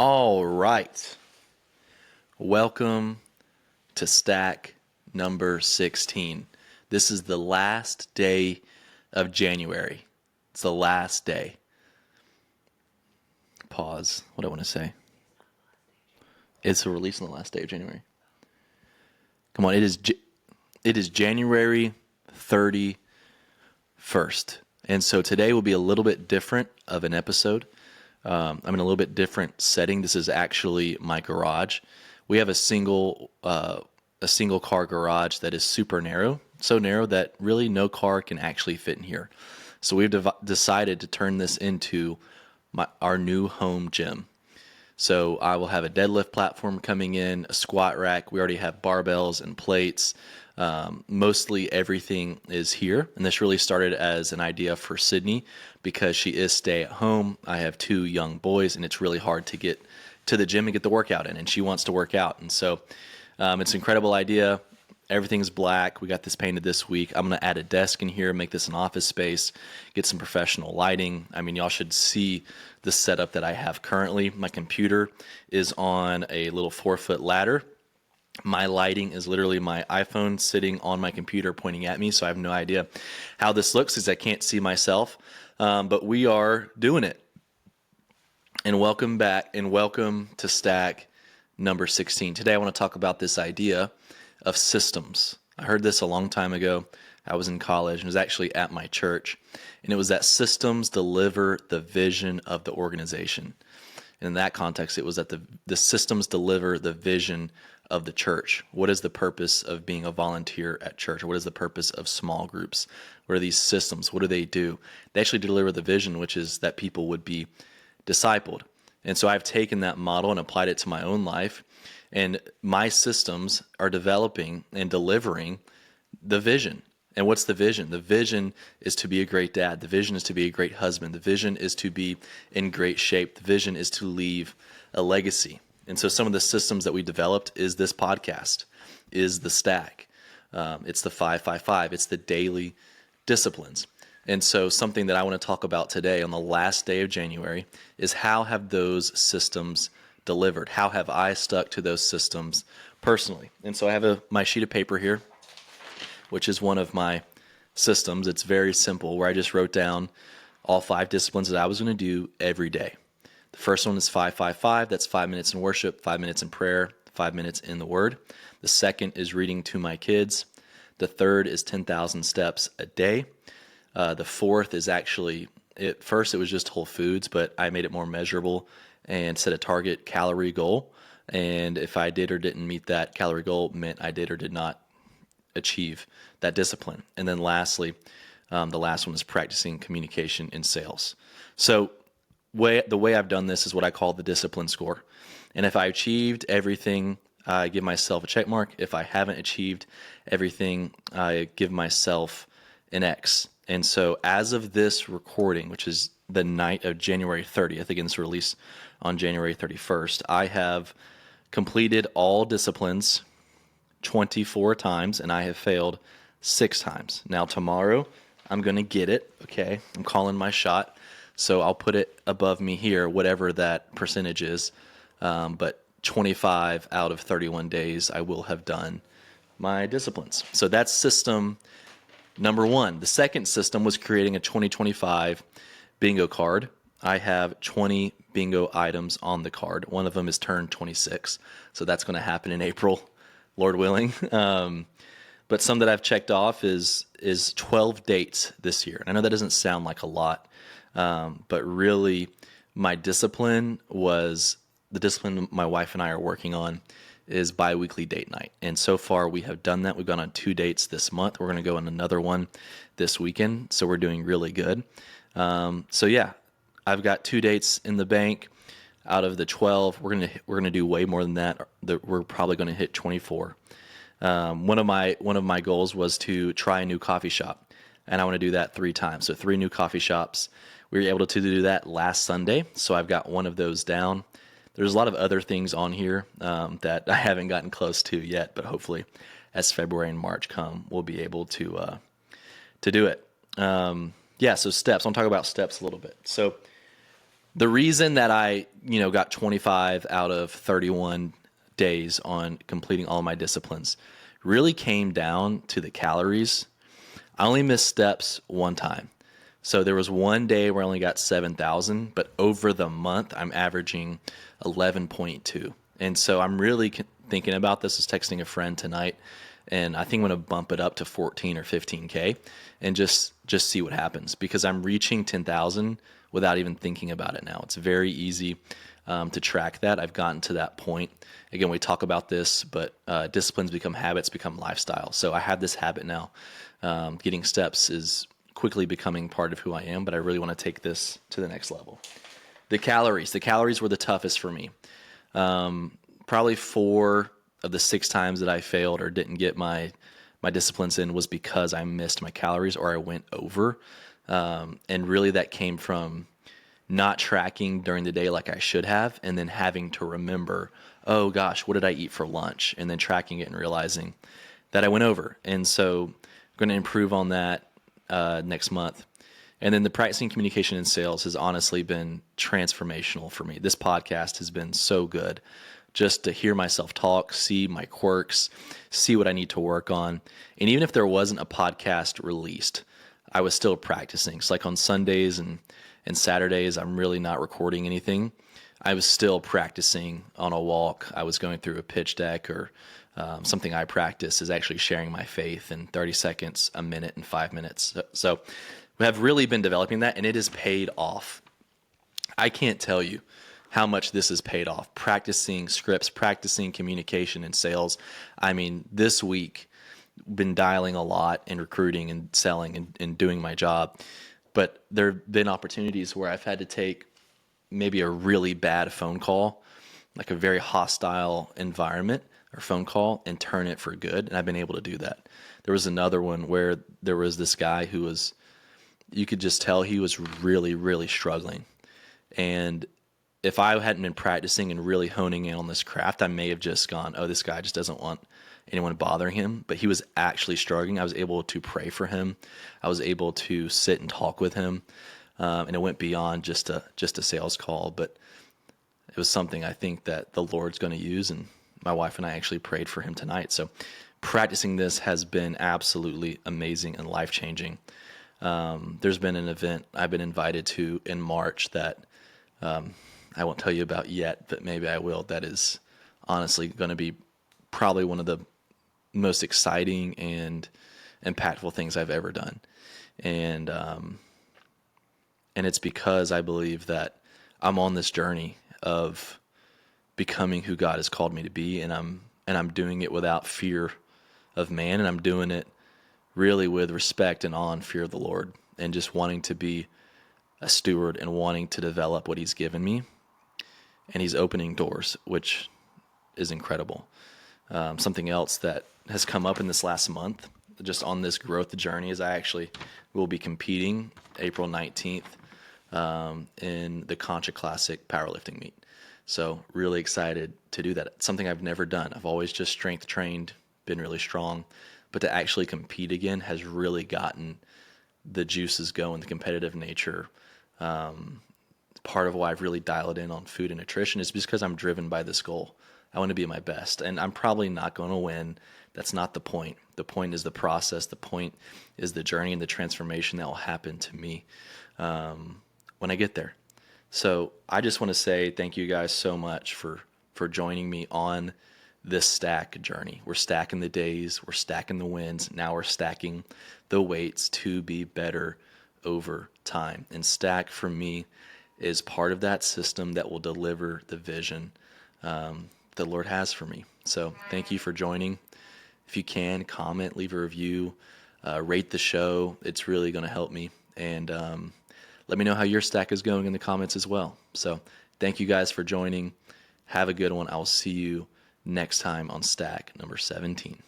All right. Welcome to stack number 16. This is the last day of January. It's the last day. Pause. What do I want to say? It's a release on the last day of January. Come on, it is January 31st. And so today will be a little bit different of an episode. I'm in a little bit different setting. This is actually my garage. We have a single car garage that is super narrow, so narrow that really no car can actually fit in here. So we've decided to turn this into our new home gym. So I will have a deadlift platform coming in, a squat rack. We already have barbells and plates. Mostly everything is here. And this really started as an idea for Sydney because she is stay at home. I have two young boys and it's really hard to get to the gym and get the workout in. And she wants to work out. And so it's an incredible idea. Everything's black. We got this painted this week. I'm going to add a desk in here, make this an office space, get some professional lighting. I mean, y'all should see the setup that I have currently. My computer is on a little 4-foot ladder. My lighting is literally my iPhone sitting on my computer pointing at me, so I have no idea how this looks because I can't see myself. But we are doing it. And welcome back and welcome to stack number 16. Today I want to talk about this idea of systems. I heard this a long time ago. I was in college and it was actually at my church. And it was that systems deliver the vision of the organization. And in that context, it was that the systems deliver the vision of the church. What is the purpose of being a volunteer at church? What is the purpose of small groups? What are these systems? What do? They actually deliver the vision, which is that people would be discipled. And so I've taken that model and applied it to my own life. And my systems are developing and delivering the vision. And what's the vision? The vision is to be a great dad. The vision is to be a great husband. The vision is to be in great shape. The vision is to leave a legacy. And so some of the systems that we developed is this podcast, is the stack. It's the 555. It's the daily disciplines. And so something that I want to talk about today on the last day of January is how have those systems delivered? How have I stuck to those systems personally? And so I have my sheet of paper here, which is one of my systems. It's very simple, where I just wrote down all 5 disciplines that I was going to do every day. The first one is 555. That's 5 minutes in worship, 5 minutes in prayer, 5 minutes in the Word. The second is reading to my kids. The third is 10,000 steps a day. The fourth is actually, at first it was just Whole Foods, but I made it more measurable and set a target calorie goal. And if I did or didn't meet that calorie goal, meant I did or did not achieve that discipline. And then lastly, the last one is practicing communication in sales. So the way I've done this is what I call the discipline score. And if I achieved everything, I give myself a check mark. If I haven't achieved everything, I give myself an X. And so as of this recording, which is the night of January 30th, again, this release on January 31st, I have completed all disciplines 24 times, and I have failed 6 times. Now, tomorrow, I'm going to get it, okay? I'm calling my shot, so I'll put it above me here, whatever that percentage is. But 25 out of 31 days, I will have done my disciplines. So that's system number 1. The second system was creating a 2025 bingo card. I have 20 bingo items on the card. One of them is turn 26, so that's going to happen in April, Lord willing. But some that I've checked off is 12 dates this year. And I know that doesn't sound like a lot, but really my discipline was, the discipline my wife and I are working on is bi-weekly date night. And so far we have done that. We've gone on 2 dates this month. We're going to go on another one this weekend. So we're doing really good. So yeah, I've got 2 dates in the bank out of the 12. We're going to do way more than that. We're probably going to hit 24. One of my goals was to try a new coffee shop, and I want to do that 3 times. So 3 new coffee shops. We were able to do that last Sunday. So I've got one of those down. There's a lot of other things on here that I haven't gotten close to yet, but hopefully as February and March come, we'll be able to do it. So steps. I want to talk about steps a little bit. So The reason that I, got 25 out of 31 days on completing all my disciplines really came down to the calories. I only missed steps one time. So there was one day where I only got 7,000, but over the month, I'm averaging 11.2. And so I'm really thinking about this. I was texting a friend tonight, and I think I'm going to bump it up to 14 or 15K and just see what happens, because I'm reaching 10,000 without even thinking about it now. It's very easy to track that. I've gotten to that point. Again, we talk about this, but disciplines become habits, become lifestyle. So I have this habit now. Getting steps is quickly becoming part of who I am, but I really want to take this to the next level. The calories were the toughest for me. Probably 4 of the 6 times that I failed or didn't get my disciplines in was because I missed my calories or I went over. And really that came from not tracking during the day like I should have, and then having to remember, oh gosh, what did I eat for lunch? And then tracking it and realizing that I went over. And so I'm going to improve on that next month. And then the practicing communication and sales has honestly been transformational for me. This podcast has been so good, just to hear myself talk, see my quirks, see what I need to work on. And even if there wasn't a podcast released, I was still practicing. So like on Sundays and Saturdays, I'm really not recording anything. I was still practicing on a walk. I was going through a pitch deck, or something I practice is actually sharing my faith in 30 seconds, a minute, and 5 minutes. So we have really been developing that, and it has paid off. I can't tell you how much this has paid off. Practicing scripts, practicing communication and sales. I mean, this week, been dialing a lot and recruiting and selling and doing my job. But there have been opportunities where I've had to take maybe a really bad phone call, like a very hostile environment or phone call, and turn it for good. And I've been able to do that. There was another one where there was this guy who was, you could just tell he was really, really struggling. And if I hadn't been practicing and really honing in on this craft, I may have just gone, oh, this guy just doesn't want anyone bothering him. But he was actually struggling. I was able to pray for him. I was able to sit and talk with him. And it went beyond just a sales call, but it was something I think that the Lord's going to use. And my wife and I actually prayed for him tonight. So practicing this has been absolutely amazing and life-changing. There's been an event I've been invited to in March that I won't tell you about yet, but maybe I will. That is honestly going to be probably one of the most exciting and impactful things I've ever done. And it's because I believe that I'm on this journey of becoming who God has called me to be, and I'm doing it without fear of man, and I'm doing it really with respect and awe and fear of the Lord, and just wanting to be a steward and wanting to develop what He's given me. And He's opening doors, which is incredible. Something else that has come up in this last month, just on this growth journey, is I actually will be competing April 19th in the Concha Classic powerlifting meet. So really excited to do that. It's something I've never done. I've always just strength trained, been really strong, but to actually compete again has really gotten the juices going, the competitive nature. Part of why I've really dialed in on food and nutrition is because I'm driven by this goal. I want to be my best, and I'm probably not going to win. That's not the point. The point is the process. The point is the journey and the transformation that will happen to me when I get there. So I just want to say thank you guys so much for joining me on this stack journey. We're stacking the days, we're stacking the wins. Now we're stacking the weights to be better over time. And stack for me is part of that system that will deliver the vision the Lord has for me. So thank you for joining. If you can, comment, leave a review, rate the show. It's really going to help me. And let me know how your stack is going in the comments as well. So thank you guys for joining. Have a good one. I will see you next time on stack number 17.